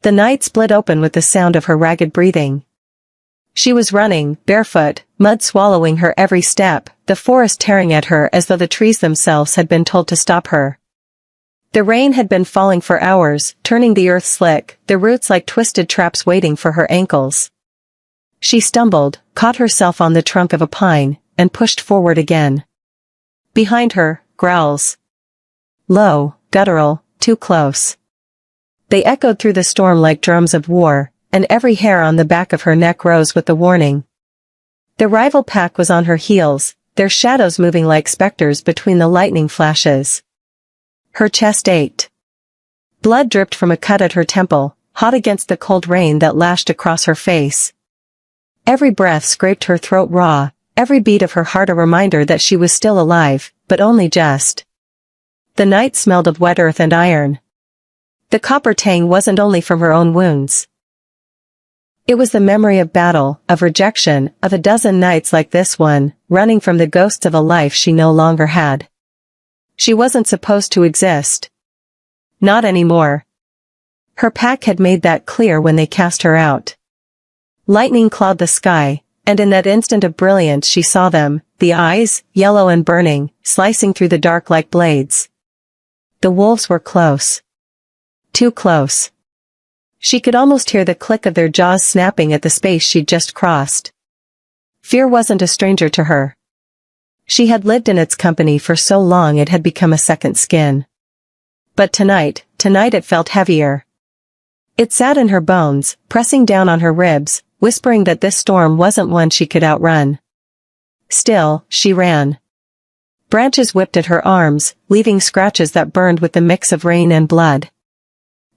The night split open with the sound of her ragged breathing. She was running, barefoot, mud swallowing her every step, the forest tearing at her as though the trees themselves had been told to stop her. The rain had been falling for hours, turning the earth slick, the roots like twisted traps waiting for her ankles. She stumbled, caught herself on the trunk of a pine, and pushed forward again. Behind her, growls. Low, guttural, too close. They echoed through the storm like drums of war, and every hair on the back of her neck rose with the warning. The rival pack was on her heels, their shadows moving like specters between the lightning flashes. Her chest ached. Blood dripped from a cut at her temple, hot against the cold rain that lashed across her face. Every breath scraped her throat raw, every beat of her heart a reminder that she was still alive, but only just. The night smelled of wet earth and iron. The copper tang wasn't only from her own wounds. It was the memory of battle, of rejection, of a dozen nights like this one, running from the ghosts of a life she no longer had. She wasn't supposed to exist. Not anymore. Her pack had made that clear when they cast her out. Lightning clawed the sky, and in that instant of brilliance she saw them, the eyes, yellow and burning, slicing through the dark like blades. The wolves were close. Too close. She could almost hear the click of their jaws snapping at the space she'd just crossed. Fear wasn't a stranger to her. She had lived in its company for so long it had become a second skin. But tonight it felt heavier. It sat in her bones, pressing down on her ribs, whispering that this storm wasn't one she could outrun. Still, she ran. Branches whipped at her arms, leaving scratches that burned with the mix of rain and blood.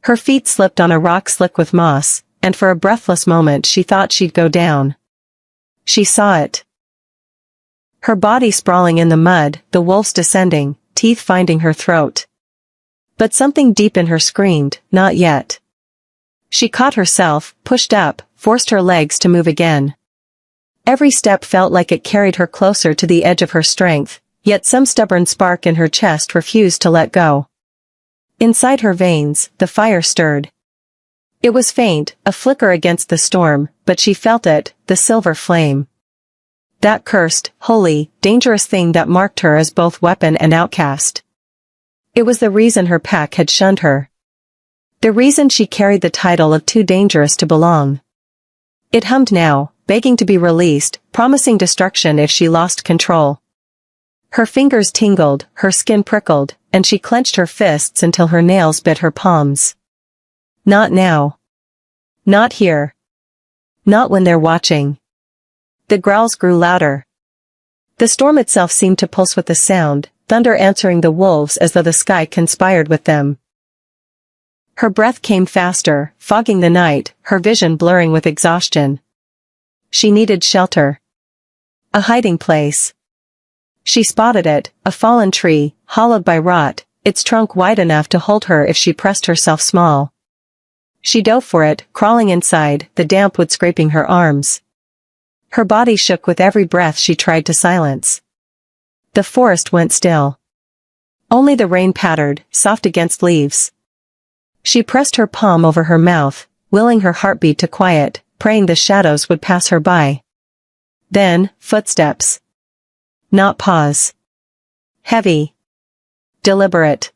Her feet slipped on a rock slick with moss, and for a breathless moment she thought she'd go down. She saw it. Her body sprawling in the mud, the wolves descending, teeth finding her throat. But something deep in her screamed, not yet. She caught herself, pushed up, forced her legs to move again. Every step felt like it carried her closer to the edge of her strength, yet some stubborn spark in her chest refused to let go. Inside her veins, the fire stirred. It was faint, a flicker against the storm, but she felt it, the silver flame. That cursed, holy, dangerous thing that marked her as both weapon and outcast. It was the reason her pack had shunned her. The reason she carried the title of too dangerous to belong. It hummed now, begging to be released, promising destruction if she lost control. Her fingers tingled, her skin prickled, and she clenched her fists until her nails bit her palms. Not now. Not here. Not when they're watching. The growls grew louder. The storm itself seemed to pulse with the sound, thunder answering the wolves as though the sky conspired with them. Her breath came faster, fogging the night, her vision blurring with exhaustion. She needed shelter. A hiding place. She spotted it, a fallen tree, hollowed by rot, its trunk wide enough to hold her if she pressed herself small. She dove for it, crawling inside, the damp wood scraping her arms. Her body shook with every breath she tried to silence. The forest went still. Only the rain pattered, soft against leaves. She pressed her palm over her mouth, willing her heartbeat to quiet, praying the shadows would pass her by. Then, footsteps. Not pause. Heavy. Deliberate.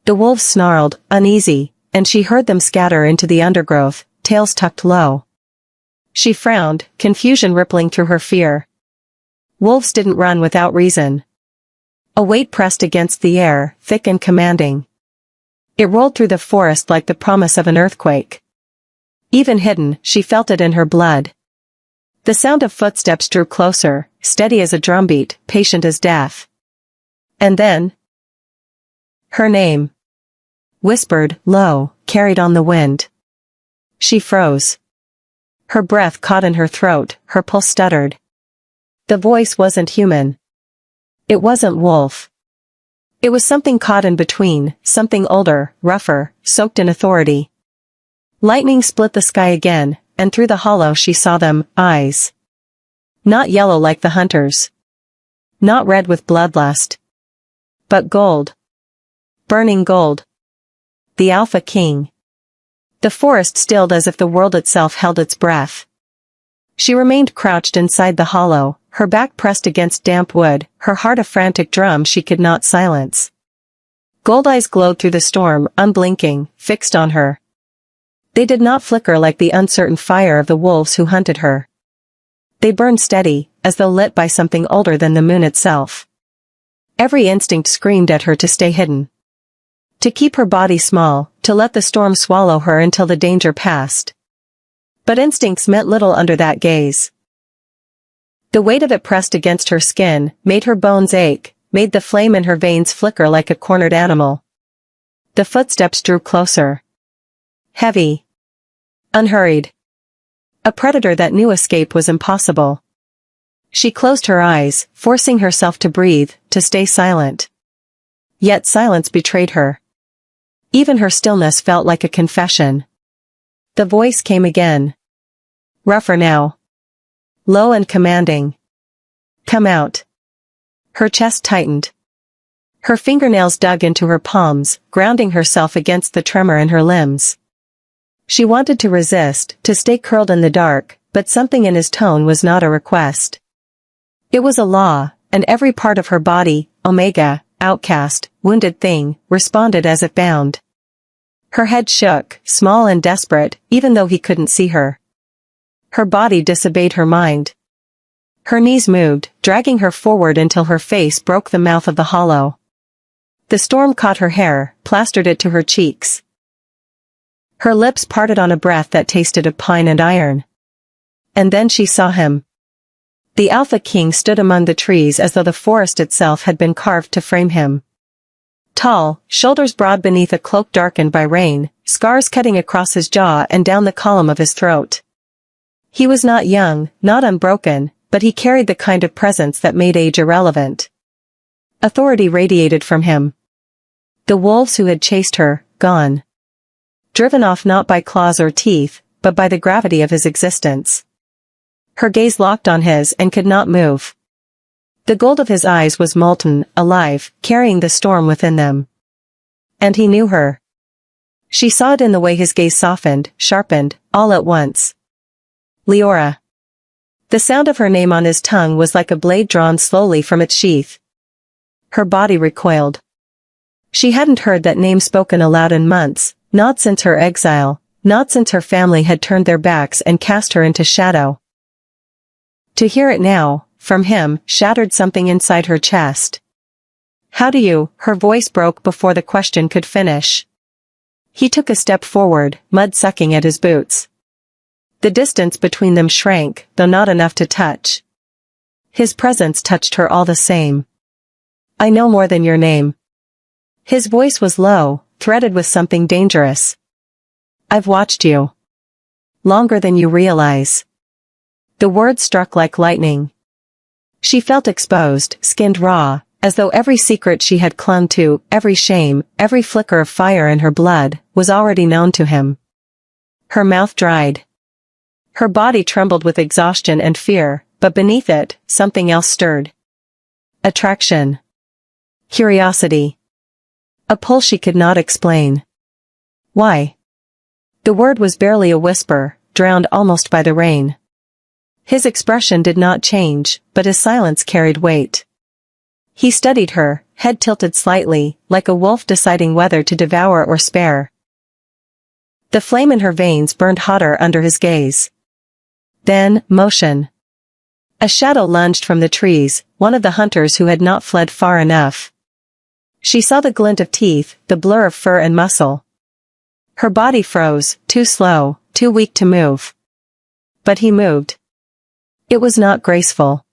The wolves snarled, uneasy, and she heard them scatter into the undergrowth, tails tucked low. She frowned, confusion rippling through her fear. Wolves didn't run without reason. A weight pressed against the air, thick and commanding. It rolled through the forest like the promise of an earthquake. Even hidden, she felt it in her blood. The sound of footsteps drew closer, steady as a drumbeat, patient as death. And then, her name. Whispered, low, carried on the wind. She froze. Her breath caught in her throat, her pulse stuttered. The voice wasn't human. It wasn't wolf. It was something caught in between, something older, rougher, soaked in authority. Lightning split the sky again, and through the hollow she saw them, eyes. Not yellow like the hunter's. Not red with bloodlust. But gold. Burning gold. The Alpha King. The forest stilled as if the world itself held its breath. She remained crouched inside the hollow, her back pressed against damp wood, her heart a frantic drum she could not silence. Gold eyes glowed through the storm, unblinking, fixed on her. They did not flicker like the uncertain fire of the wolves who hunted her. They burned steady, as though lit by something older than the moon itself. Every instinct screamed at her to stay hidden. To keep her body small, to let the storm swallow her until the danger passed. But instincts meant little under that gaze. The weight of it pressed against her skin, made her bones ache, made the flame in her veins flicker like a cornered animal. The footsteps drew closer. Heavy. Unhurried. A predator that knew escape was impossible. She closed her eyes, forcing herself to breathe, to stay silent. Yet silence betrayed her. Even her stillness felt like a confession. The voice came again. Rougher now. Low and commanding. Come out. Her chest tightened. Her fingernails dug into her palms, grounding herself against the tremor in her limbs. She wanted to resist, to stay curled in the dark, but something in his tone was not a request. It was a law, and every part of her body, omega, outcast, wounded thing, responded as if bound. Her head shook, small and desperate, even though he couldn't see her. Her body disobeyed her mind. Her knees moved, dragging her forward until her face broke the mouth of the hollow. The storm caught her hair, plastered it to her cheeks. Her lips parted on a breath that tasted of pine and iron. And then she saw him. The Alpha King stood among the trees as though the forest itself had been carved to frame him. Tall, shoulders broad beneath a cloak darkened by rain, scars cutting across his jaw and down the column of his throat. He was not young, not unbroken, but he carried the kind of presence that made age irrelevant. Authority radiated from him. The wolves who had chased her, gone. Driven off not by claws or teeth, but by the gravity of his existence. Her gaze locked on his and could not move. The gold of his eyes was molten, alive, carrying the storm within them. And he knew her. She saw it in the way his gaze softened, sharpened, all at once. Leora. The sound of her name on his tongue was like a blade drawn slowly from its sheath. Her body recoiled. She hadn't heard that name spoken aloud in months, not since her exile, not since her family had turned their backs and cast her into shadow. To hear it now, from him, shattered something inside her chest. How do you? Her voice broke before the question could finish. He took a step forward, mud sucking at his boots. The distance between them shrank, though not enough to touch. His presence touched her all the same. I know more than your name. His voice was low, threaded with something dangerous. I've watched you. Longer than you realize. The words struck like lightning. She felt exposed, skinned raw, as though every secret she had clung to, every shame, every flicker of fire in her blood, was already known to him. Her mouth dried. Her body trembled with exhaustion and fear, but beneath it, something else stirred. Attraction. Curiosity. A pull she could not explain. Why? The word was barely a whisper, drowned almost by the rain. His expression did not change, but his silence carried weight. He studied her, head tilted slightly, like a wolf deciding whether to devour or spare. The flame in her veins burned hotter under his gaze. Then, motion. A shadow lunged from the trees, one of the hunters who had not fled far enough. She saw the glint of teeth, the blur of fur and muscle. Her body froze, too slow, too weak to move. But he moved. It was not graceful.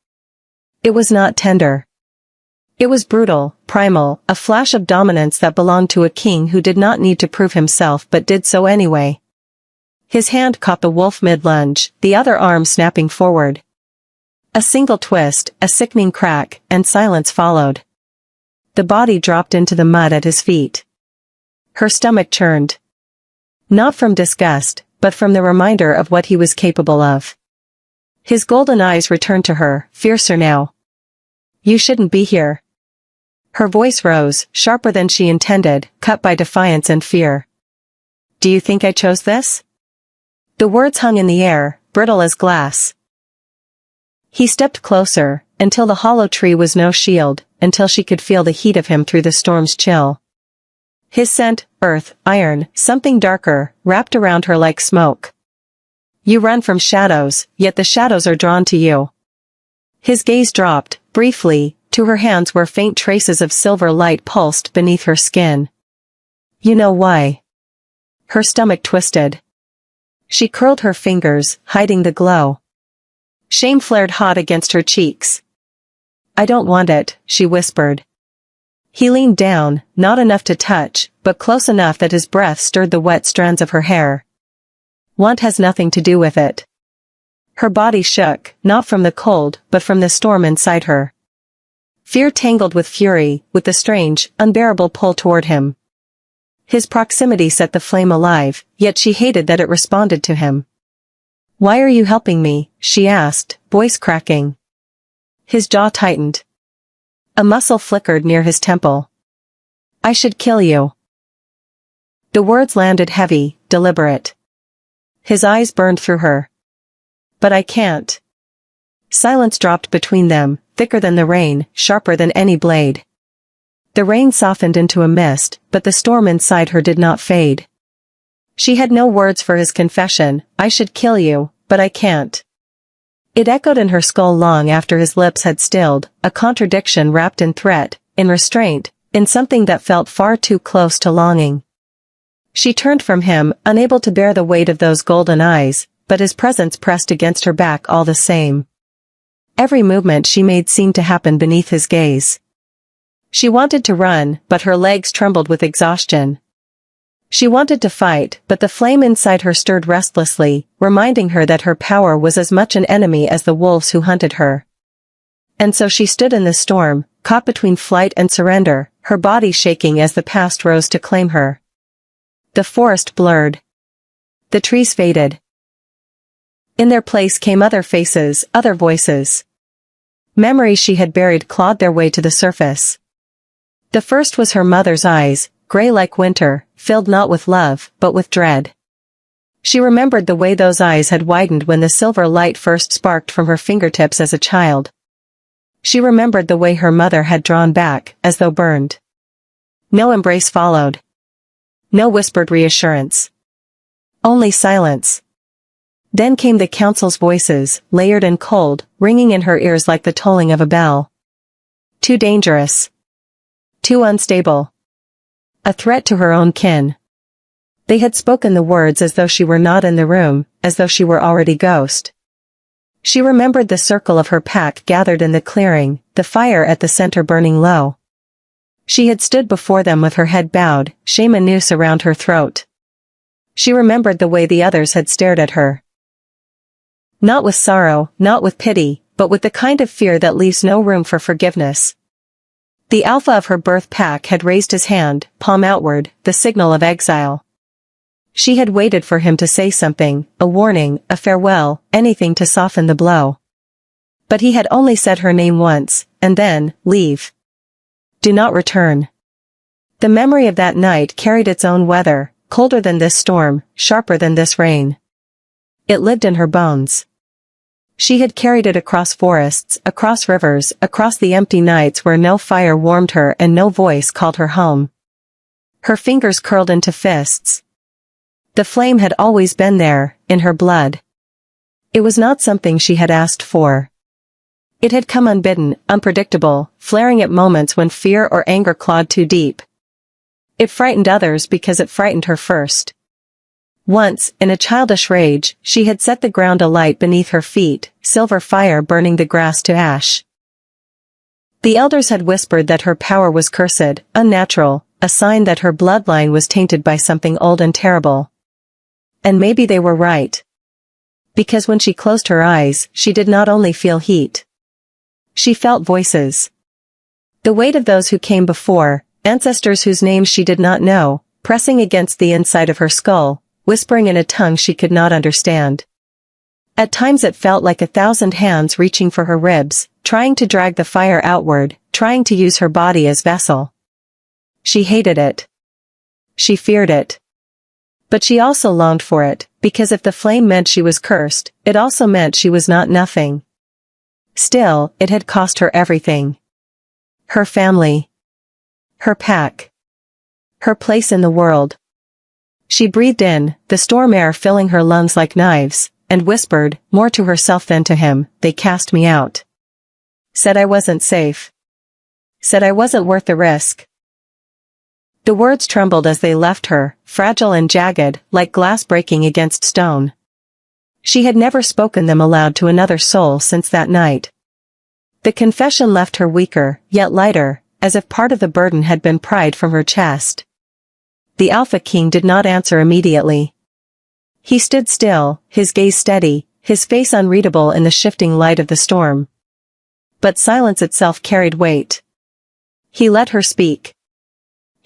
It was not tender. It was brutal, primal, a flash of dominance that belonged to a king who did not need to prove himself but did so anyway. His hand caught the wolf mid-lunge, the other arm snapping forward. A single twist, a sickening crack, and silence followed. The body dropped into the mud at his feet. Her stomach churned. Not from disgust, but from the reminder of what he was capable of. His golden eyes returned to her, fiercer now. You shouldn't be here. Her voice rose, sharper than she intended, cut by defiance and fear. do you think I chose this? The words hung in the air, brittle as glass. He stepped closer, until the hollow tree was no shield, until she could feel the heat of him through the storm's chill. His scent, earth, iron, something darker, wrapped around her like smoke. You run from shadows, yet the shadows are drawn to you. His gaze dropped, briefly, to her hands where faint traces of silver light pulsed beneath her skin. You know why. Her stomach twisted. She curled her fingers, hiding the glow. Shame flared hot against her cheeks. I don't want it, she whispered. He leaned down, not enough to touch, but close enough that his breath stirred the wet strands of her hair. Want has nothing to do with it. Her body shook, not from the cold, but from the storm inside her. Fear tangled with fury, with the strange, unbearable pull toward him. His proximity set the flame alive, yet she hated that it responded to him. Why are you helping me? She asked, voice cracking. His jaw tightened. A muscle flickered near his temple. I should kill you. The words landed heavy, deliberate. His eyes burned through her. But I can't. Silence dropped between them, thicker than the rain, sharper than any blade. The rain softened into a mist, but the storm inside her did not fade. She had no words for his confession, I should kill you, but I can't. It echoed in her skull long after his lips had stilled, a contradiction wrapped in threat, in restraint, in something that felt far too close to longing. She turned from him, unable to bear the weight of those golden eyes, but his presence pressed against her back all the same. Every movement she made seemed to happen beneath his gaze. She wanted to run, but her legs trembled with exhaustion. She wanted to fight, but the flame inside her stirred restlessly, reminding her that her power was as much an enemy as the wolves who hunted her. And so she stood in the storm, caught between flight and surrender, her body shaking as the past rose to claim her. The forest blurred. The trees faded. In their place came other faces, other voices. Memories she had buried clawed their way to the surface. The first was her mother's eyes, gray like winter, filled not with love, but with dread. She remembered the way those eyes had widened when the silver light first sparked from her fingertips as a child. She remembered the way her mother had drawn back, as though burned. No embrace followed. No whispered reassurance. Only silence. Then came the council's voices, layered and cold, ringing in her ears like the tolling of a bell. Too dangerous. Too unstable. A threat to her own kin. They had spoken the words as though she were not in the room, as though she were already ghost. She remembered the circle of her pack gathered in the clearing, the fire at the center burning low. She had stood before them with her head bowed, shame a noose around her throat. She remembered the way the others had stared at her. Not with sorrow, not with pity, but with the kind of fear that leaves no room for forgiveness. The alpha of her birth pack had raised his hand, palm outward, the signal of exile. She had waited for him to say something, a warning, a farewell, anything to soften the blow. But he had only said her name once, and then, leave. Do not return. The memory of that night carried its own weather, colder than this storm, sharper than this rain. It lived in her bones. She had carried it across forests, across rivers, across the empty nights where no fire warmed her and no voice called her home. Her fingers curled into fists. The flame had always been there, in her blood. It was not something she had asked for. It had come unbidden, unpredictable, flaring at moments when fear or anger clawed too deep. It frightened others because it frightened her first. Once, in a childish rage, she had set the ground alight beneath her feet, silver fire burning the grass to ash. The elders had whispered that her power was cursed, unnatural, a sign that her bloodline was tainted by something old and terrible. And maybe they were right. Because when she closed her eyes, she did not only feel heat. She felt voices. The weight of those who came before, ancestors whose names she did not know, pressing against the inside of her skull, whispering in a tongue she could not understand. At times it felt like 1,000 hands reaching for her ribs, trying to drag the fire outward, trying to use her body as vessel. She hated it. She feared it. But she also longed for it, because if the flame meant she was cursed, it also meant she was not nothing. Still, it had cost her everything. Her family. Her pack. Her place in the world. She breathed in, the storm air filling her lungs like knives, and whispered, more to herself than to him, "They cast me out. Said I wasn't safe. Said I wasn't worth the risk." The words trembled as they left her, fragile and jagged, like glass breaking against stone. She had never spoken them aloud to another soul since that night. The confession left her weaker, yet lighter, as if part of the burden had been pried from her chest. The Alpha King did not answer immediately. He stood still, his gaze steady, his face unreadable in the shifting light of the storm. But silence itself carried weight. He let her speak.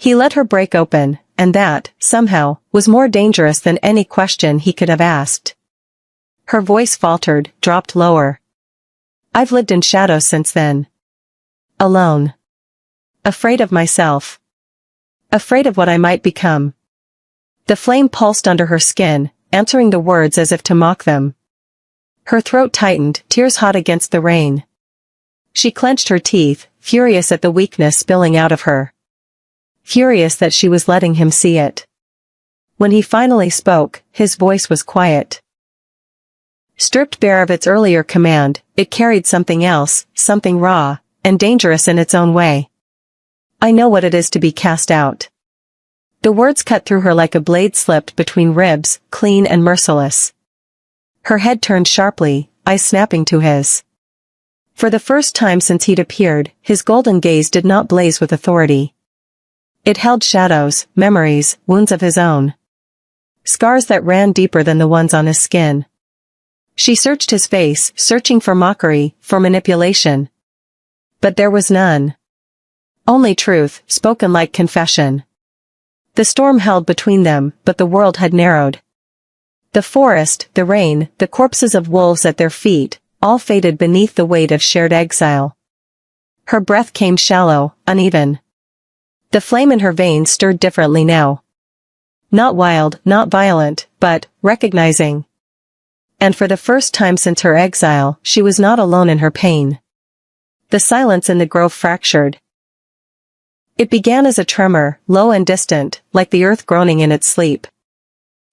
He let her break open, and that, somehow, was more dangerous than any question he could have asked. Her voice faltered, dropped lower. "I've lived in shadows since then. Alone. Afraid of myself. Afraid of what I might become." The flame pulsed under her skin, answering the words as if to mock them. Her throat tightened, tears hot against the rain. She clenched her teeth, furious at the weakness spilling out of her. Furious that she was letting him see it. When he finally spoke, his voice was quiet. Stripped bare of its earlier command, it carried something else, something raw, and dangerous in its own way. "I know what it is to be cast out." The words cut through her like a blade slipped between ribs, clean and merciless. Her head turned sharply, eyes snapping to his. For the first time since he'd appeared, his golden gaze did not blaze with authority. It held shadows, memories, wounds of his own. Scars that ran deeper than the ones on his skin. She searched his face, searching for mockery, for manipulation. But there was none. Only truth, spoken like confession. The storm held between them, but the world had narrowed. The forest, the rain, the corpses of wolves at their feet, all faded beneath the weight of shared exile. Her breath came shallow, uneven. The flame in her veins stirred differently now. Not wild, not violent, but recognizing. And for the first time since her exile, she was not alone in her pain. The silence in the grove fractured. It began as a tremor, low and distant, like the earth groaning in its sleep.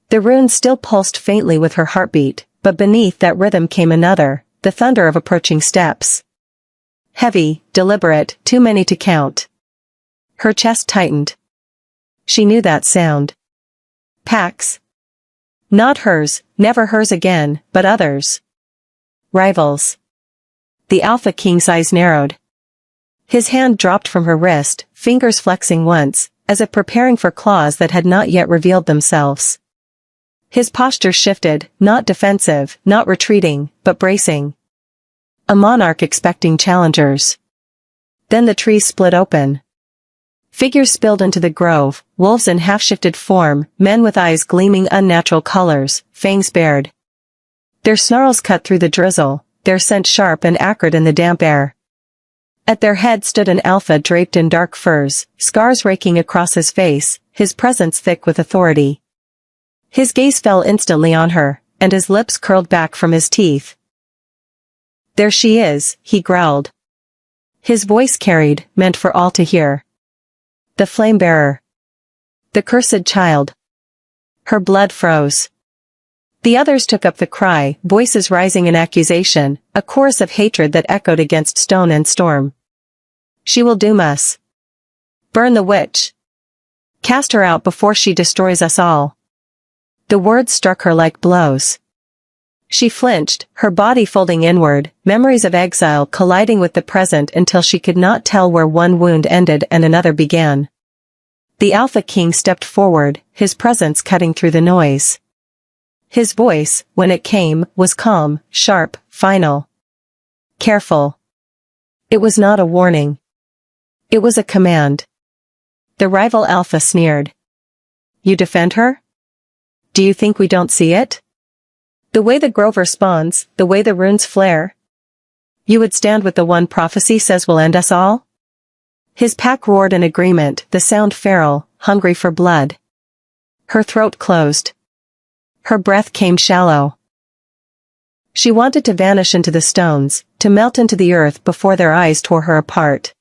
The runes still pulsed faintly with her heartbeat, but beneath that rhythm came another, the thunder of approaching steps. Heavy, deliberate, too many to count. Her chest tightened. She knew that sound. Packs. Not hers, never hers again, but others. Rivals. The Alpha King's eyes narrowed. His hand dropped from her wrist, fingers flexing once, as if preparing for claws that had not yet revealed themselves. His posture shifted, not defensive, not retreating, but bracing. A monarch expecting challengers. Then the trees split open. Figures spilled into the grove, wolves in half-shifted form, men with eyes gleaming unnatural colors, fangs bared. Their snarls cut through the drizzle, their scent sharp and acrid in the damp air. At their head stood an alpha draped in dark furs, scars raking across his face, his presence thick with authority. His gaze fell instantly on her, and his lips curled back from his teeth. "There she is," he growled. His voice carried, meant for all to hear. The flame-bearer. The cursed child. Her blood froze. The others took up the cry, voices rising in accusation, a chorus of hatred that echoed against stone and storm. "She will doom us. Burn the witch. Cast her out before she destroys us all." The words struck her like blows. She flinched, her body folding inward, memories of exile colliding with the present until she could not tell where one wound ended and another began. The Alpha King stepped forward, his presence cutting through the noise. His voice, when it came, was calm, sharp, final. Careful. It was not a warning. It was a command. The rival Alpha sneered. "You defend her? Do you think we don't see it? The way the grove responds, the way the runes flare? You would stand with the one prophecy says will end us all?" His pack roared in agreement, the sound feral, hungry for blood. Her throat closed. Her breath came shallow. She wanted to vanish into the stones, to melt into the earth before their eyes tore her apart.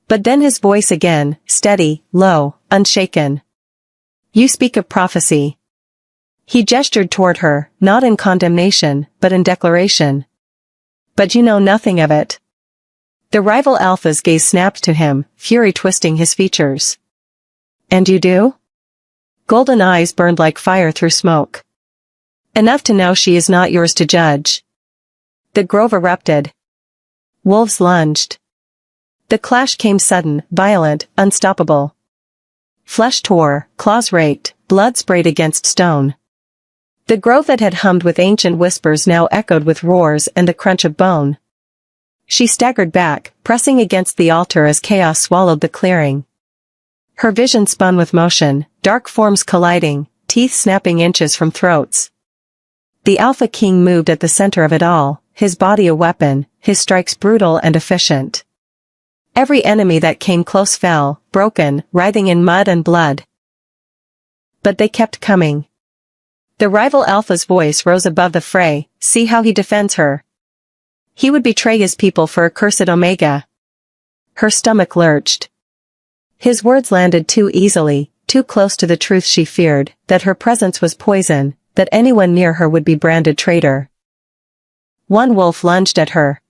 But then his voice again, steady, low, unshaken. You speak of prophecy. He gestured toward her, not in condemnation, but in declaration. But you know nothing of it. The rival alpha's gaze snapped to him, fury twisting his features. And you do? Golden eyes burned like fire through smoke. Enough to know she is not yours to judge. The grove erupted. Wolves lunged. The clash came sudden, violent, unstoppable. Flesh tore, claws raked, blood sprayed against stone. The grove that had hummed with ancient whispers now echoed with roars and the crunch of bone. She staggered back, pressing against the altar as chaos swallowed the clearing. Her vision spun with motion, dark forms colliding, teeth snapping inches from throats. The Alpha King moved at the center of it all, his body a weapon, his strikes brutal and efficient. Every enemy that came close fell, broken, writhing in mud and blood. But they kept coming. The rival Alpha's voice rose above the fray, see how he defends her. He would betray his people for a cursed Omega. Her stomach lurched. His words landed too easily, too close to the truth she feared, that her presence was poison, that anyone near her would be branded traitor. One wolf lunged at her.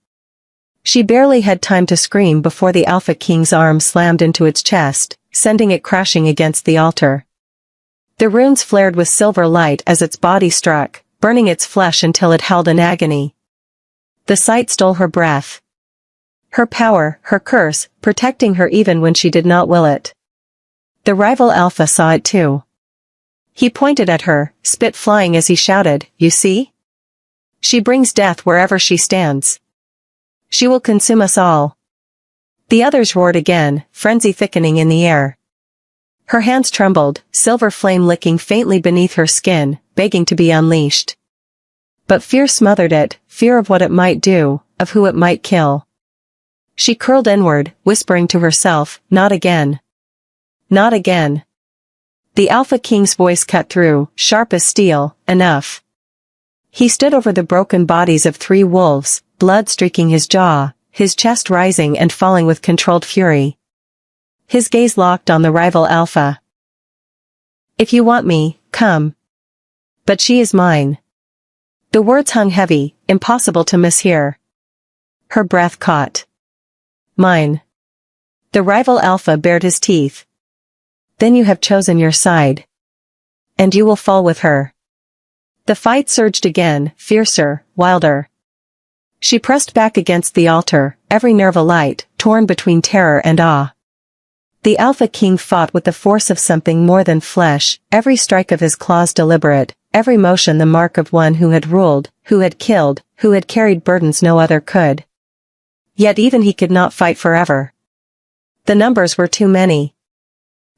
She barely had time to scream before the Alpha King's arm slammed into its chest, sending it crashing against the altar. The runes flared with silver light as its body struck, burning its flesh until it held in agony. The sight stole her breath. Her power, her curse, protecting her even when she did not will it. The rival Alpha saw it too. He pointed at her, spit flying as he shouted, you see? She brings death wherever she stands. She will consume us all. The others roared again, frenzy thickening in the air. Her hands trembled, silver flame licking faintly beneath her skin, begging to be unleashed. But fear smothered it, fear of what it might do, of who it might kill. She curled inward, whispering to herself, not again. Not again. The Alpha King's voice cut through, sharp as steel, enough. He stood over the broken bodies of 3 wolves, blood streaking his jaw, his chest rising and falling with controlled fury. His gaze locked on the rival Alpha. If you want me, come. But she is mine. The words hung heavy, impossible to mishear. Her breath caught. Mine. The rival Alpha bared his teeth. Then you have chosen your side. And you will fall with her. The fight surged again, fiercer, wilder. She pressed back against the altar, every nerve alight, torn between terror and awe. The Alpha King fought with the force of something more than flesh, every strike of his claws deliberate, every motion the mark of one who had ruled, who had killed, who had carried burdens no other could. Yet even he could not fight forever. The numbers were too many.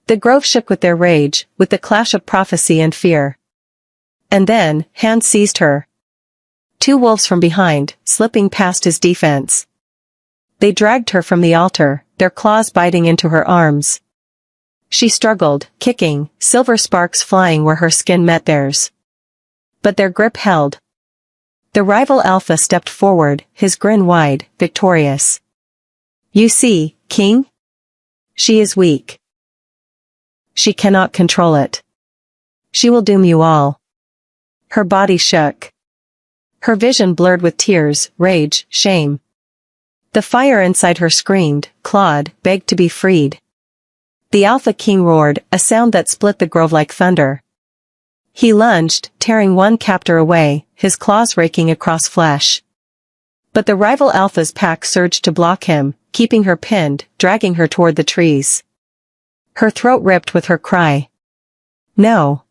The grove shook with their rage, with the clash of prophecy and fear. And then, hands seized her. 2 wolves from behind, slipping past his defense. They dragged her from the altar, their claws biting into her arms. She struggled, kicking, silver sparks flying where her skin met theirs. But their grip held. The rival Alpha stepped forward, his grin wide, victorious. You see, King? She is weak. She cannot control it. She will doom you all. Her body shook. Her vision blurred with tears, rage, shame. The fire inside her screamed, clawed, begged to be freed. The Alpha King roared, a sound that split the grove like thunder. He lunged, tearing one captor away, his claws raking across flesh. But the rival Alpha's pack surged to block him, keeping her pinned, dragging her toward the trees. Her throat ripped with her cry. No.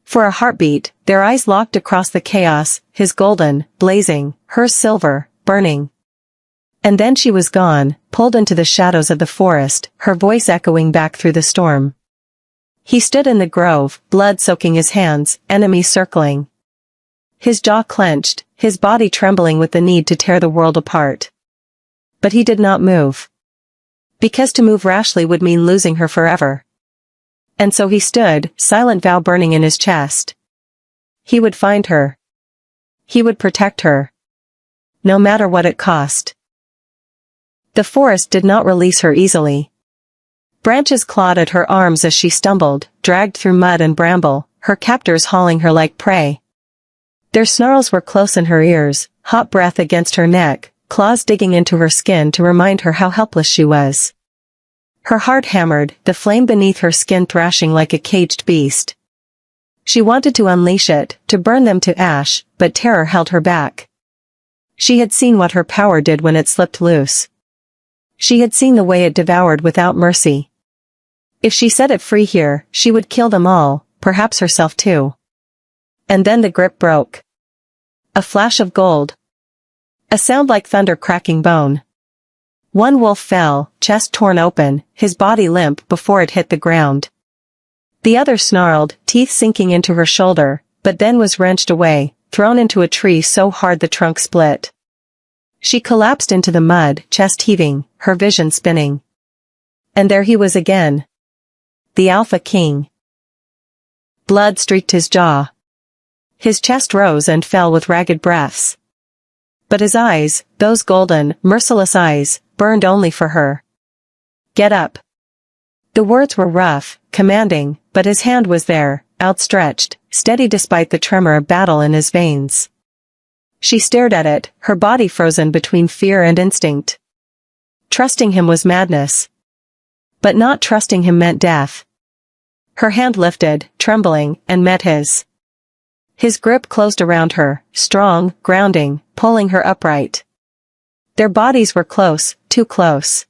For a heartbeat, their eyes locked across the chaos, his golden, blazing, hers silver, burning. And then she was gone, pulled into the shadows of the forest, her voice echoing back through the storm. He stood in the grove, blood soaking his hands, enemies circling. His jaw clenched, his body trembling with the need to tear the world apart. But he did not move. Because to move rashly would mean losing her forever. And so he stood, silent vow burning in his chest. He would find her. He would protect her. No matter what it cost. The forest did not release her easily. Branches clawed at her arms as she stumbled, dragged through mud and bramble, her captors hauling her like prey. Their snarls were close in her ears, hot breath against her neck, claws digging into her skin to remind her how helpless she was. Her heart hammered, the flame beneath her skin thrashing like a caged beast. She wanted to unleash it, to burn them to ash, but terror held her back. She had seen what her power did when it slipped loose. She had seen the way it devoured without mercy. If she set it free here, she would kill them all, perhaps herself too. And then the grip broke. A flash of gold. A sound like thunder cracking bone. One wolf fell, chest torn open, his body limp before it hit the ground. The other snarled, teeth sinking into her shoulder, but then was wrenched away, thrown into a tree so hard the trunk split. She collapsed into the mud, chest heaving, her vision spinning. And there he was again. The Alpha King. Blood streaked his jaw. His chest rose and fell with ragged breaths. But his eyes, those golden, merciless eyes, burned only for her. Get up. The words were rough, commanding, but his hand was there, outstretched, steady despite the tremor of battle in his veins. She stared at it, her body frozen between fear and instinct. Trusting him was madness. But not trusting him meant death. Her hand lifted, trembling, and met his. His grip closed around her, strong, grounding, pulling her upright. Their bodies were close, too close.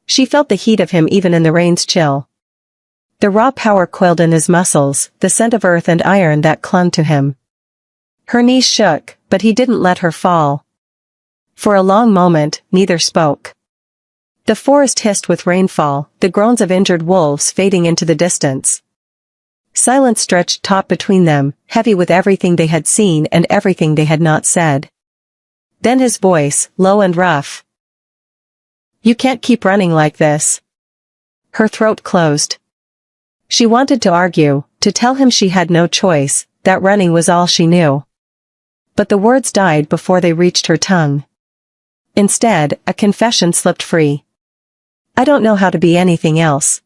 She felt the heat of him even in the rain's chill. The raw power coiled in his muscles, the scent of earth and iron that clung to him. Her knees shook, but he didn't let her fall. For a long moment, neither spoke. The forest hissed with rainfall, the groans of injured wolves fading into the distance. Silence stretched taut between them, heavy with everything they had seen and everything they had not said. Then his voice, low and rough. You can't keep running like this. Her throat closed. She wanted to argue, to tell him she had no choice, that running was all she knew. But the words died before they reached her tongue. Instead, a confession slipped free. I don't know how to be anything else.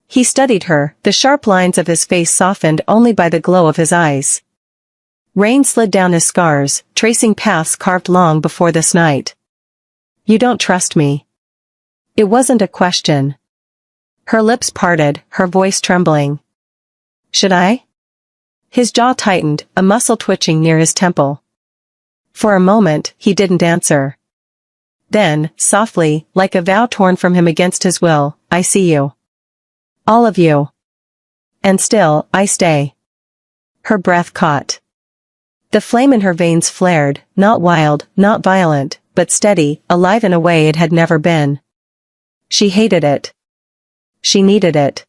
He studied her, the sharp lines of his face softened only by the glow of his eyes. Rain slid down his scars, tracing paths carved long before this night. You don't trust me. It wasn't a question. Her lips parted, her voice trembling. Should I? His jaw tightened, a muscle twitching near his temple. For a moment, he didn't answer. Then, softly, like a vow torn from him against his will, I see you. All of you. And still, I stay. Her breath caught. The flame in her veins flared, not wild, not violent, but steady, alive in a way it had never been. She hated it. She needed it.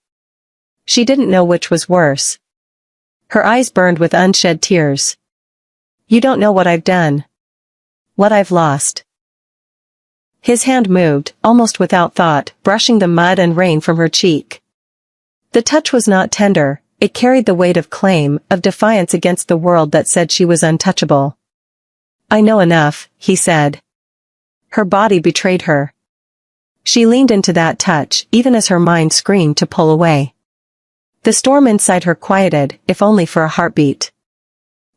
She didn't know which was worse. Her eyes burned with unshed tears. You don't know what I've done. What I've lost. His hand moved, almost without thought, brushing the mud and rain from her cheek. The touch was not tender, it carried the weight of claim, of defiance against the world that said she was untouchable. I know enough, he said. Her body betrayed her. She leaned into that touch, even as her mind screamed to pull away. The storm inside her quieted, if only for a heartbeat.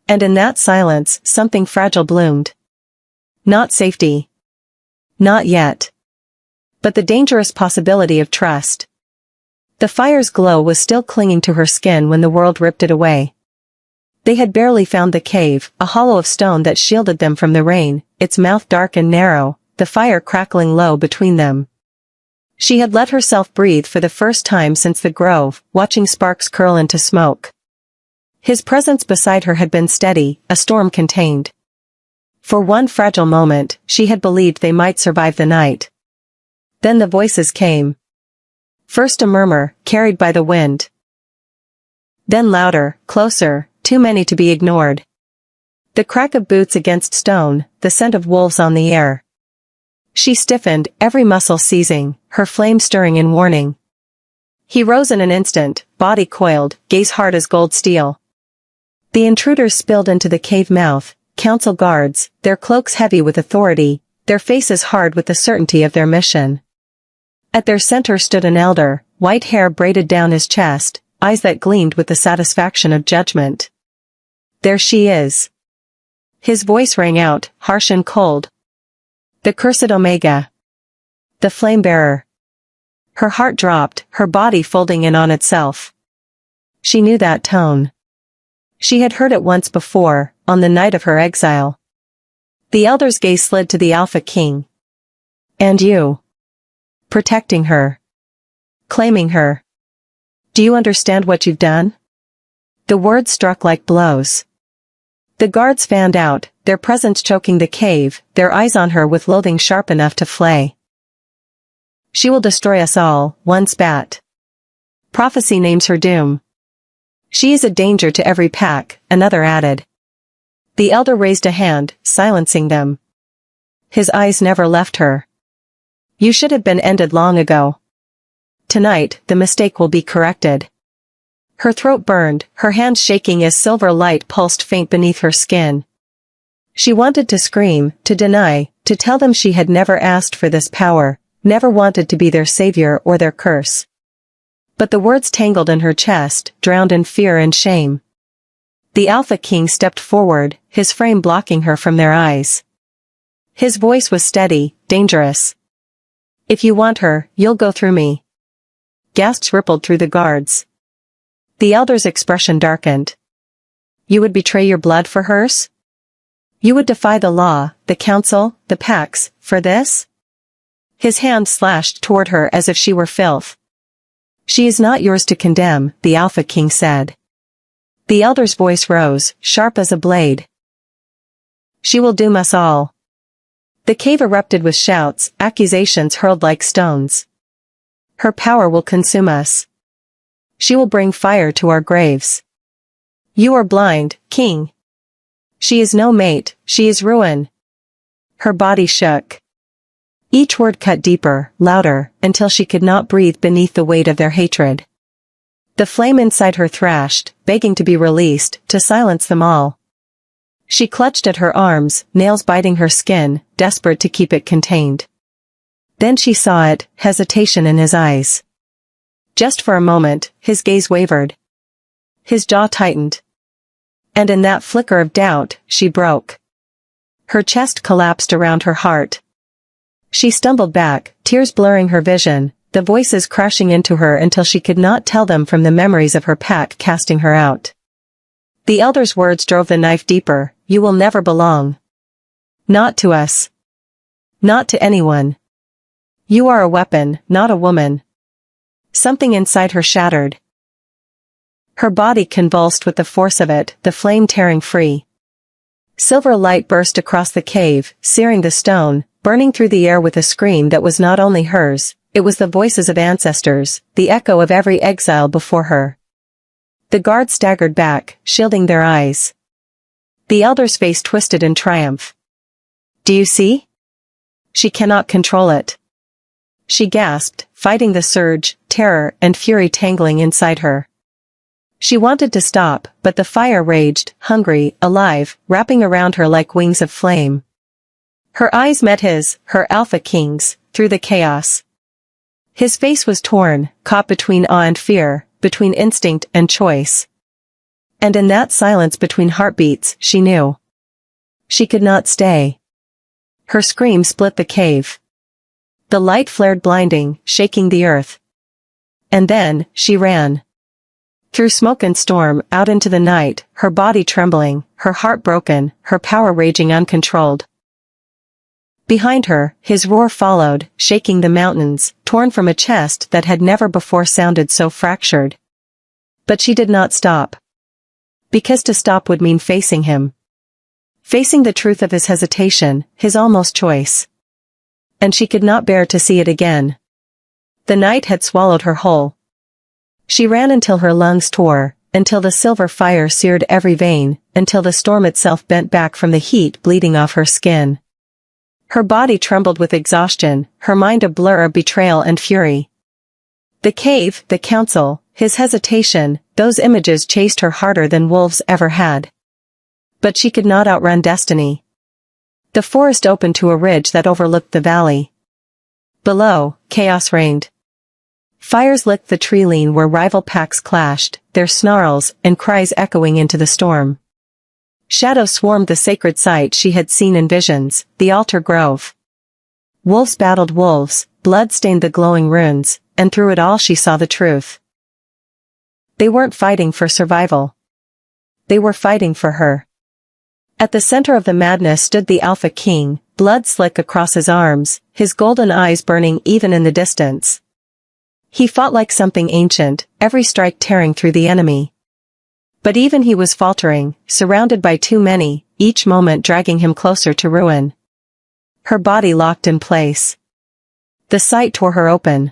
And in that silence, something fragile bloomed. Not safety. Not yet. But the dangerous possibility of trust. The fire's glow was still clinging to her skin when the world ripped it away. They had barely found the cave, a hollow of stone that shielded them from the rain, its mouth dark and narrow, the fire crackling low between them. She had let herself breathe for the first time since the grove, watching sparks curl into smoke. His presence beside her had been steady, a storm contained. For one fragile moment, she had believed they might survive the night. Then the voices came. First a murmur, carried by the wind. Then louder, closer, too many to be ignored. The crack of boots against stone, the scent of wolves on the air. She stiffened, every muscle seizing, her flame stirring in warning. He rose in an instant, body coiled, gaze hard as gold steel. The intruders spilled into the cave mouth, council guards, their cloaks heavy with authority, their faces hard with the certainty of their mission. At their center stood an elder, white hair braided down his chest, eyes that gleamed with the satisfaction of judgment. There she is. His voice rang out, harsh and cold. The cursed Omega. The flame-bearer. Her heart dropped, her body folding in on itself. She knew that tone. She had heard it once before, on the night of her exile. The elder's gaze slid to the Alpha King. And you. Protecting her. Claiming her. Do you understand what you've done? The words struck like blows. The guards fanned out, their presence choking the cave, their eyes on her with loathing sharp enough to flay. She will destroy us all, one spat. Prophecy names her doom. She is a danger to every pack, another added. The elder raised a hand, silencing them. His eyes never left her. You should have been ended long ago. Tonight, the mistake will be corrected. Her throat burned, her hands shaking as silver light pulsed faint beneath her skin. She wanted to scream, to deny, to tell them she had never asked for this power, never wanted to be their savior or their curse. But the words tangled in her chest, drowned in fear and shame. The Alpha King stepped forward, his frame blocking her from their eyes. His voice was steady, dangerous. If you want her, you'll go through me. Gasps rippled through the guards. The elder's expression darkened. You would betray your blood for hers? You would defy the law, the council, the pacts, for this? His hand slashed toward her as if she were filth. She is not yours to condemn, the Alpha King said. The elder's voice rose, sharp as a blade. She will doom us all. The cave erupted with shouts, accusations hurled like stones. Her power will consume us. She will bring fire to our graves. You are blind, King. She is no mate, she is ruin. Her body shook. Each word cut deeper, louder, until she could not breathe beneath the weight of their hatred. The flame inside her thrashed, begging to be released, to silence them all. She clutched at her arms, nails biting her skin, desperate to keep it contained. Then she saw it, hesitation in his eyes. Just for a moment, his gaze wavered. His jaw tightened. And in that flicker of doubt, she broke. Her chest collapsed around her heart. She stumbled back, tears blurring her vision, the voices crashing into her until she could not tell them from the memories of her pack casting her out. The elder's words drove the knife deeper. You will never belong. Not to us. Not to anyone. You are a weapon, not a woman. Something inside her shattered. Her body convulsed with the force of it, the flame tearing free. Silver light burst across the cave, searing the stone, burning through the air with a scream that was not only hers, it was the voices of ancestors, the echo of every exile before her. The guards staggered back, shielding their eyes. The elder's face twisted in triumph. Do you see? She cannot control it. She gasped, fighting the surge, terror, and fury tangling inside her. She wanted to stop, but the fire raged, hungry, alive, wrapping around her like wings of flame. Her eyes met his, her Alpha King's, through the chaos. His face was torn, caught between awe and fear, between instinct and choice. And in that silence between heartbeats, she knew. She could not stay. Her scream split the cave. The light flared blinding, shaking the earth. And then, she ran. Through smoke and storm, out into the night, her body trembling, her heart broken, her power raging uncontrolled. Behind her, his roar followed, shaking the mountains, torn from a chest that had never before sounded so fractured. But she did not stop. Because to stop would mean facing him. Facing the truth of his hesitation, his almost choice. And she could not bear to see it again. The night had swallowed her whole. She ran until her lungs tore, until the silver fire seared every vein, until the storm itself bent back from the heat bleeding off her skin. Her body trembled with exhaustion, her mind a blur of betrayal and fury. The cave, the council, his hesitation, those images chased her harder than wolves ever had. But she could not outrun destiny. The forest opened to a ridge that overlooked the valley. Below, chaos reigned. Fires licked the tree line where rival packs clashed, their snarls and cries echoing into the storm. Shadows swarmed the sacred site she had seen in visions, the altar grove. Wolves battled wolves, blood stained the glowing runes, and through it all she saw the truth. They weren't fighting for survival. They were fighting for her. At the center of the madness stood the Alpha King, blood slick across his arms, his golden eyes burning even in the distance. He fought like something ancient, every strike tearing through the enemy. But even he was faltering, surrounded by too many, each moment dragging him closer to ruin. Her body locked in place. The sight tore her open.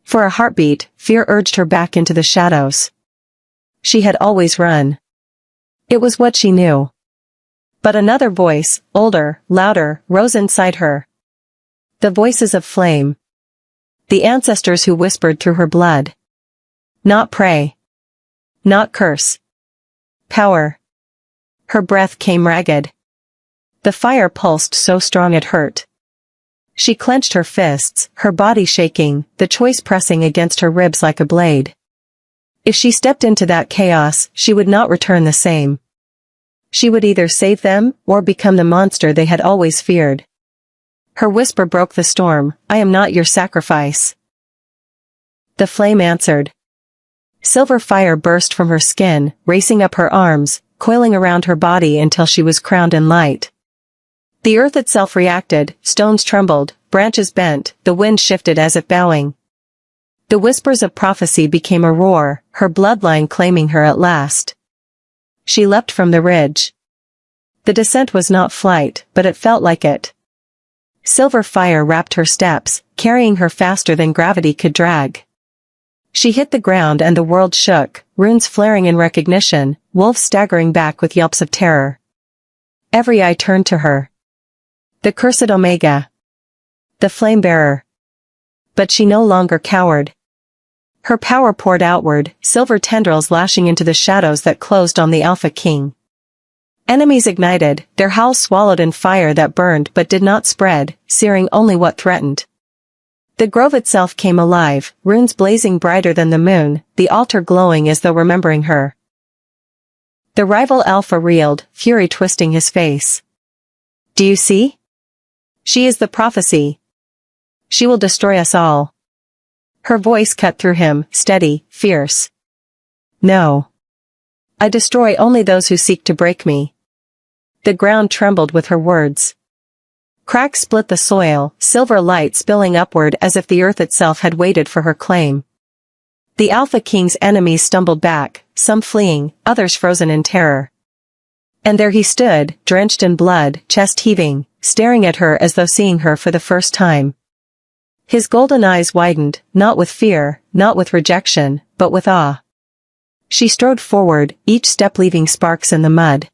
For a heartbeat, fear urged her back into the shadows. She had always run. It was what she knew. But another voice, older, louder, rose inside her. The voices of flame. The ancestors who whispered through her blood. Not pray. Not curse. Power. Her breath came ragged. The fire pulsed so strong it hurt. She clenched her fists, her body shaking, the choice pressing against her ribs like a blade. If she stepped into that chaos, she would not return the same. She would either save them, or become the monster they had always feared. Her whisper broke the storm, "I am not your sacrifice." The flame answered. Silver fire burst from her skin, racing up her arms, coiling around her body until she was crowned in light. The earth itself reacted, stones trembled, branches bent, the wind shifted as if bowing. The whispers of prophecy became a roar, her bloodline claiming her at last. She leapt from the ridge. The descent was not flight, but it felt like it. Silver fire wrapped her steps, carrying her faster than gravity could drag. She hit the ground and the world shook, runes flaring in recognition, wolves staggering back with yelps of terror. Every eye turned to her. The cursed Omega. The flame bearer. But she no longer cowered. Her power poured outward, silver tendrils lashing into the shadows that closed on the Alpha King. Enemies ignited, their howls swallowed in fire that burned but did not spread, searing only what threatened. The grove itself came alive, runes blazing brighter than the moon, the altar glowing as though remembering her. The rival Alpha reeled, fury twisting his face. "Do you see? She is the prophecy. She will destroy us all." Her voice cut through him, steady, fierce. "No. I destroy only those who seek to break me." The ground trembled with her words. Cracks split the soil, silver light spilling upward as if the earth itself had waited for her claim. The Alpha King's enemies stumbled back, some fleeing, others frozen in terror. And there he stood, drenched in blood, chest heaving, staring at her as though seeing her for the first time. His golden eyes widened, not with fear, not with rejection, but with awe. She strode forward, each step leaving sparks in the mud.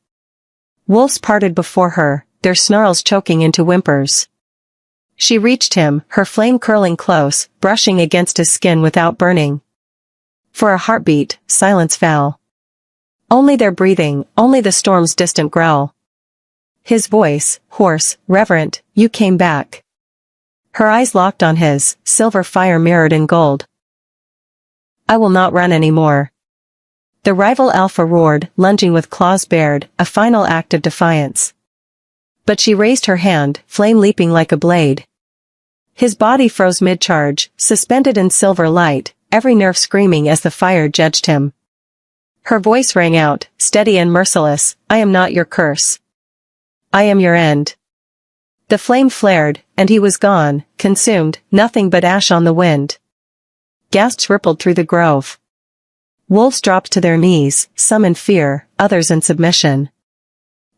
Wolves parted before her, their snarls choking into whimpers. She reached him, her flame curling close, brushing against his skin without burning. For a heartbeat, silence fell. Only their breathing, only the storm's distant growl. His voice, hoarse, reverent, "You came back." Her eyes locked on his, silver fire mirrored in gold. "I will not run anymore." The rival Alpha roared, lunging with claws bared, a final act of defiance. But she raised her hand, flame leaping like a blade. His body froze mid-charge, suspended in silver light, every nerve screaming as the fire judged him. Her voice rang out, steady and merciless, "I am not your curse. I am your end." The flame flared, and he was gone, consumed, nothing but ash on the wind. Gasps rippled through the grove. Wolves dropped to their knees, some in fear, others in submission.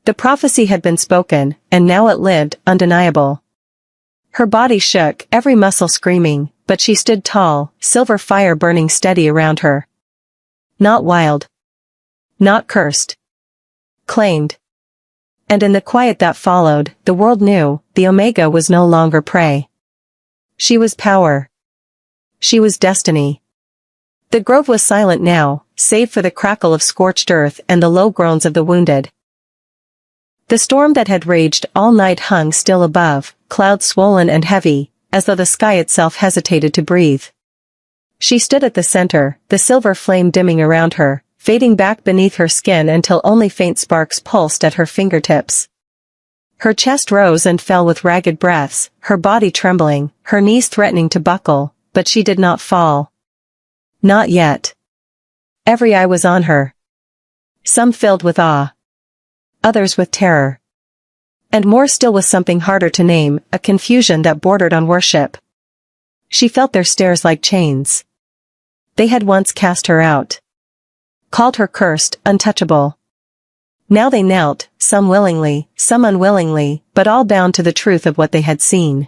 The prophecy had been spoken, and now it lived, undeniable. Her body shook, every muscle screaming, but she stood tall, silver fire burning steady around her. Not wild. Not cursed. Claimed. And in the quiet that followed, the world knew, the Omega was no longer prey. She was power. She was destiny. The grove was silent now, save for the crackle of scorched earth and the low groans of the wounded. The storm that had raged all night hung still above, clouds swollen and heavy, as though the sky itself hesitated to breathe. She stood at the center, the silver flame dimming around her, fading back beneath her skin until only faint sparks pulsed at her fingertips. Her chest rose and fell with ragged breaths, her body trembling, her knees threatening to buckle, but she did not fall. Not yet. Every eye was on her. Some filled with awe. Others with terror. And more still with something harder to name, a confusion that bordered on worship. She felt their stares like chains. They had once cast her out. Called her cursed, untouchable. Now they knelt, some willingly, some unwillingly, but all bound to the truth of what they had seen.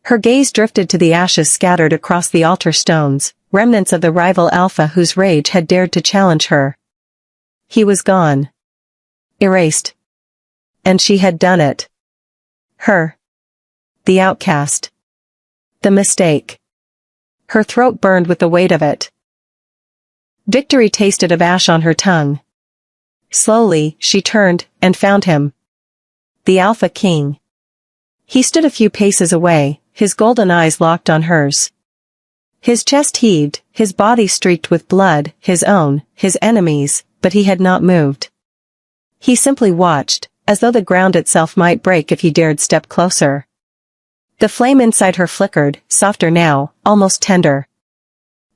Her gaze drifted to the ashes scattered across the altar stones, remnants of the rival Alpha whose rage had dared to challenge her. He was gone. Erased. And she had done it. Her. The outcast. The mistake. Her throat burned with the weight of it. Victory tasted of ash on her tongue. Slowly, she turned, and found him. The Alpha King. He stood a few paces away, his golden eyes locked on hers. His chest heaved, his body streaked with blood, his own, his enemies', but he had not moved. He simply watched, as though the ground itself might break if he dared step closer. The flame inside her flickered, softer now, almost tender.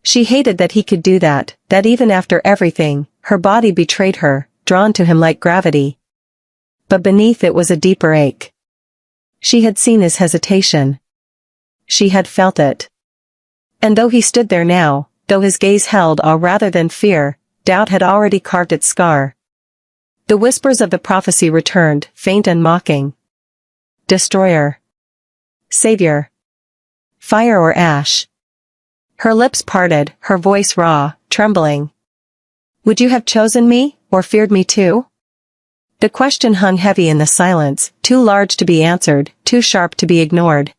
She hated that he could do that, that even after everything, her body betrayed her, drawn to him like gravity. But beneath it was a deeper ache. She had seen his hesitation. She had felt it. And though he stood there now, though his gaze held awe rather than fear, doubt had already carved its scar. The whispers of the prophecy returned, faint and mocking. Destroyer. Savior. Fire or ash. Her lips parted, her voice raw, trembling. Would you have chosen me, or feared me too? The question hung heavy in the silence, too large to be answered, too sharp to be ignored.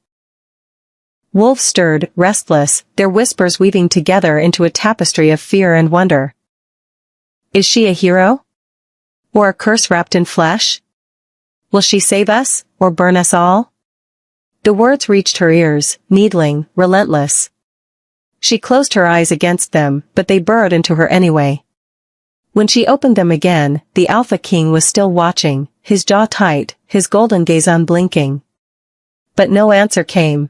Wolves stirred, restless, their whispers weaving together into a tapestry of fear and wonder. Is she a hero? Or a curse wrapped in flesh? Will she save us, or burn us all? The words reached her ears, needling, relentless. She closed her eyes against them, but they burrowed into her anyway. When she opened them again, the Alpha King was still watching, his jaw tight, his golden gaze unblinking. But no answer came.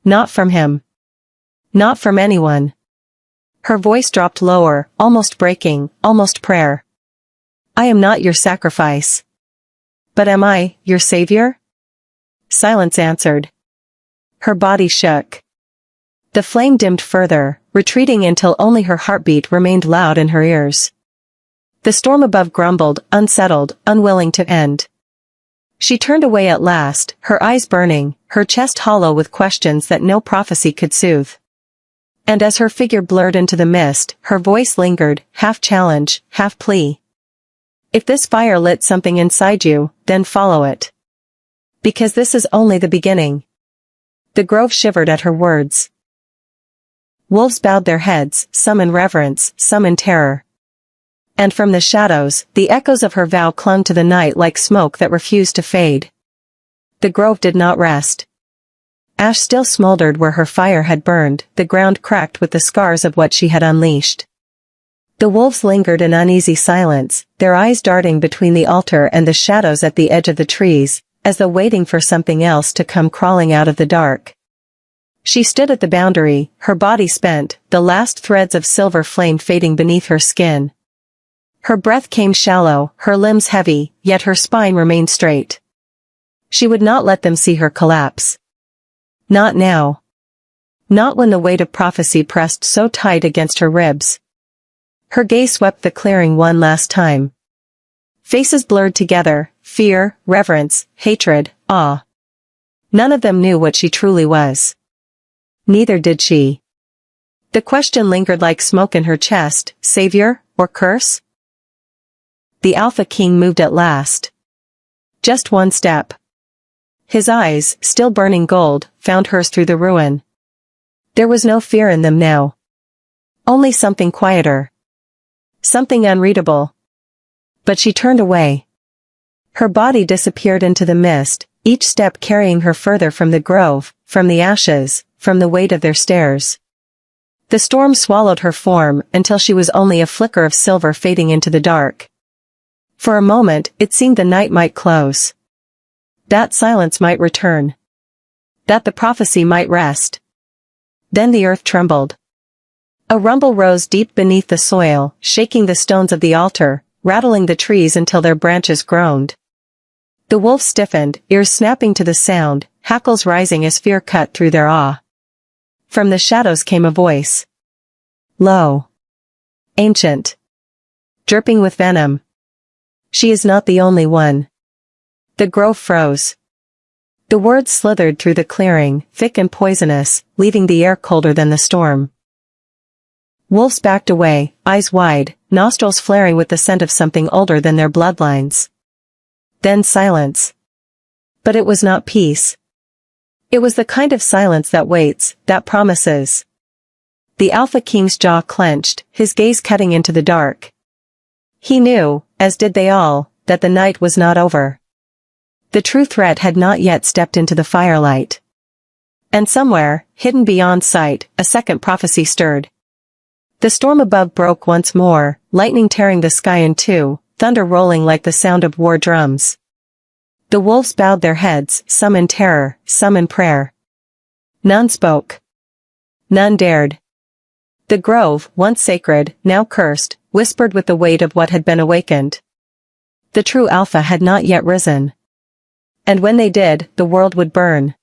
Not from him. Not from anyone. Her voice dropped lower, almost breaking, almost prayer. I am not your sacrifice. But am I, your savior? Silence answered. Her body shook. The flame dimmed further, retreating until only her heartbeat remained loud in her ears. The storm above grumbled, unsettled, unwilling to end. She turned away at last, her eyes burning, her chest hollow with questions that no prophecy could soothe. And as her figure blurred into the mist, her voice lingered, half challenge, half plea. If this fire lit something inside you, then follow it. Because this is only the beginning. The grove shivered at her words. Wolves bowed their heads, some in reverence, some in terror. And from the shadows, the echoes of her vow clung to the night like smoke that refused to fade. The grove did not rest. Ash still smoldered where her fire had burned, the ground cracked with the scars of what she had unleashed. The wolves lingered in uneasy silence, their eyes darting between the altar and the shadows at the edge of the trees, as though waiting for something else to come crawling out of the dark. She stood at the boundary, her body spent, the last threads of silver flame fading beneath her skin. Her breath came shallow, her limbs heavy, yet her spine remained straight. She would not let them see her collapse. Not now. Not when the weight of prophecy pressed so tight against her ribs. Her gaze swept the clearing one last time. Faces blurred together, fear, reverence, hatred, awe. None of them knew what she truly was. Neither did she. The question lingered like smoke in her chest, savior, or curse? The Alpha King moved at last. Just one step. His eyes, still burning gold, found hers through the ruin. There was no fear in them now. Only something quieter. Something unreadable. But she turned away. Her body disappeared into the mist, each step carrying her further from the grove, from the ashes, from the weight of their stares. The storm swallowed her form until she was only a flicker of silver fading into the dark. For a moment, it seemed the night might close. That silence might return. That the prophecy might rest. Then the earth trembled. A rumble rose deep beneath the soil, shaking the stones of the altar, rattling the trees until their branches groaned. The wolves stiffened, ears snapping to the sound, hackles rising as fear cut through their awe. From the shadows came a voice. Low. Ancient. Dripping with venom. She is not the only one. The grove froze. The words slithered through the clearing, thick and poisonous, leaving the air colder than the storm. Wolves backed away, eyes wide, nostrils flaring with the scent of something older than their bloodlines. Then silence. But it was not peace. It was the kind of silence that waits, that promises. The Alpha King's jaw clenched, his gaze cutting into the dark. He knew, as did they all, that the night was not over. The true threat had not yet stepped into the firelight. And somewhere, hidden beyond sight, a second prophecy stirred. The storm above broke once more, lightning tearing the sky in two, thunder rolling like the sound of war drums. The wolves bowed their heads, some in terror, some in prayer. None spoke. None dared. The grove, once sacred, now cursed, whispered with the weight of what had been awakened. The true Alpha had not yet risen. And when they did, the world would burn.